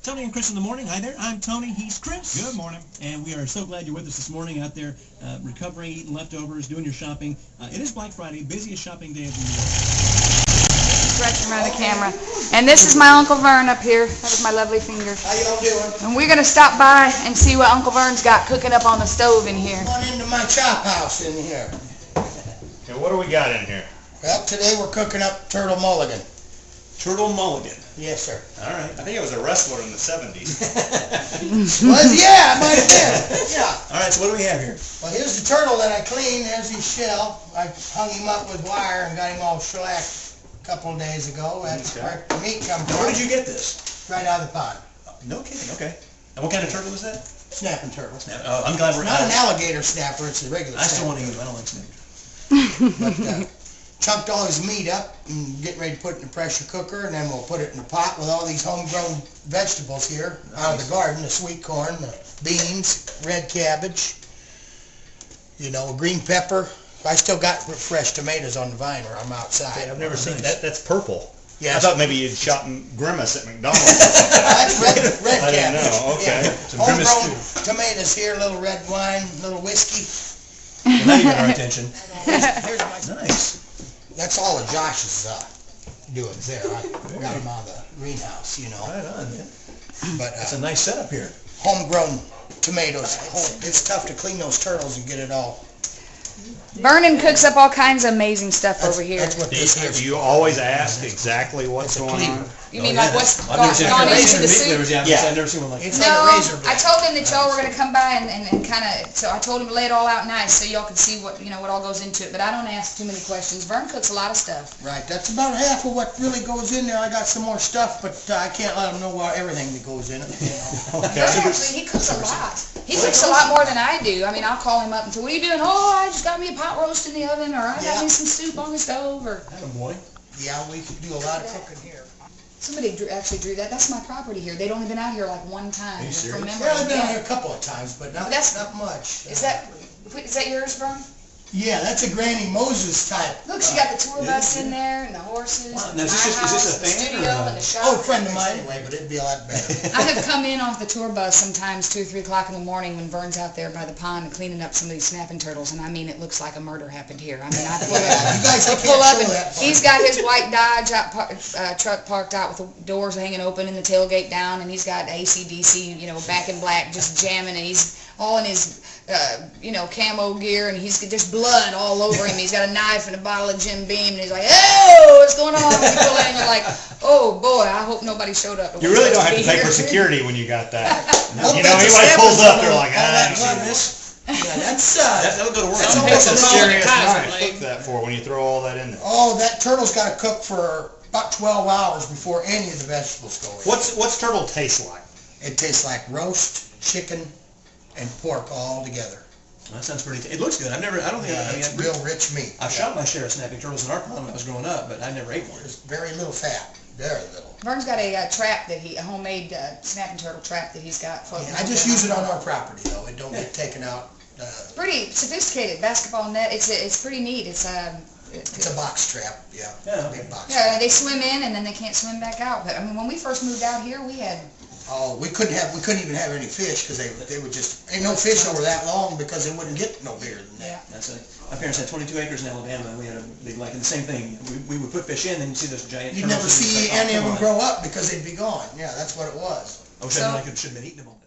Tony and Kris in the morning. Hi there. I'm Tony. He's Kris. Good morning. And we are so glad you're with us this morning out there recovering, eating leftovers, doing your shopping. It is Black Friday, busiest shopping day of the year. Gretchen around the camera. And this is my Uncle Vern up here. That was my lovely finger. How y'all doing? And we're going to stop by and see what Uncle Vern's got cooking up on the stove in here. Come on into my chop house in here. Okay, what do we got in here? Well, today we're cooking up Turtle Mulligan. Turtle Mulligan. Yes, sir. All right. I think it was a wrestler in the 70s. Yeah, it might have been. Yeah. All right, so what do we have here? Well, here's the turtle that I cleaned. There's his shell. I hung him up with wire and got him all shellacked a couple of days ago. That's where the meat comes from. Where did you get this? Right out of the pond. No kidding. Okay. And what kind of turtle is that? Snapping turtle. Oh, I'm glad we're Not an alligator snapper. It's a regular I still want snapper. to eat. I don't like snake. But chunked all his meat up and getting ready to put it in the pressure cooker, and then we'll put it in a pot with all these homegrown vegetables here out of the garden, the sweet corn, the beans, red cabbage, you know, green pepper. I still got fresh tomatoes on the vine where I'm outside. Okay, I've never seen That, that's purple. Yes. I thought maybe you'd shot Grimace at McDonald's or something. That's red I didn't cabbage. know. Okay. Yeah. Some Grimace Homegrown tomatoes here, a little red wine, a little whiskey. Well, now you got our attention. Here's my... Nice. That's all of Josh's doings there. I got him out of the greenhouse, you know. Right on, man. But That's a nice setup here. homegrown tomatoes. It's tough to clean those turtles and get it all. Vernon cooks up all kinds of amazing stuff over here. That's what this Do is. you always ask exactly what's It's a going on? cleaver. You mean like what's I've never seen gone a into the meat soup? cleavers, Yeah. I've never seen one like It's that. on No, the razor blade. I told him that y'all were going to come by and kind of, so I told him to lay it all out nice so y'all could see what, you know, what all goes into it. But I don't ask too many questions. Vern cooks a lot of stuff. Right, that's about half of what really goes in there. I got some more stuff, but I can't let them know everything that goes in it. You know. Okay. Vern actually, he cooks a lot. He cooks a lot more than I do. I mean, I'll call him up and say, what are you doing? Oh, I just got me a pot roast in the oven, or I got me some soup on the stove, or... Boy. Yeah, we do a lot of cooking here. Somebody actually drew that. That's my property here. They'd only been out here like one time. Are you serious? Remember? Yeah, I've been out here a couple of times, but not much. Is that yours, Vern? Yeah, that's a Granny Moses type. Look, she got the tour bus in there, and the horses, Wow, and now my is this house, a the fan studio, or and the shop. Oh, a friend of mine anyway, but it'd be a lot better. I have come in off the tour bus sometimes 2 or 3 o'clock in the morning when Vern's out there by the pond and cleaning up some of these snapping turtles, and I mean, it looks like a murder happened here. I mean, I pull Yeah, you guys I can't pull up, show and that part. he's got his white Dodge truck parked out with the doors hanging open and the tailgate down, and he's got AC/DC, you know, back in black, just jamming, and he's all in his, you know, camo gear, and he's just blood all over him. He's got a knife and a bottle of Jim Beam, and he's like, "Oh, what's going on?" And people and you're like, "Oh boy, I hope nobody showed up." You really don't have to pay for security when you got that. I'll You bet know, the anybody snappers pulls up, don't they're know like, all that ah, blood. this? Yeah, that's That'll go to work. That's That's a amazing. serious Kaiser knife. blade. Cook that for when you throw all that in there. Oh, that turtle's got to cook for about 12 hours before any of the vegetables go in. What's turtle taste like? It tastes like roast chicken and pork all together. That sounds pretty. It looks good. I don't think. I mean, It's real rich meat. I've shot my share of snapping turtles in our pond when I was growing up, but I never ate one. There's very little fat. Very little. Vern's got a trap that a homemade snapping turtle trap that he's got floating. I just use it on our property though. It don't get taken out. It's pretty sophisticated basketball net. It's pretty neat. It's a box trap. Yeah. Yeah. Big box. Yeah, they swim in and then they can't swim back out. But I mean, when we first moved out here, we had. Oh, we couldn't even have any fish because they would just ain't no fish over that long because they wouldn't get no bigger than that. My parents had 22 acres in Alabama, and we had a big lake, and the same thing. We would put fish in, and you'd see those giant. You'd never turtles, and see it's like, any of come them on. grow up because they'd be gone. Yeah, that's what it was. I wish I should have been eating them all.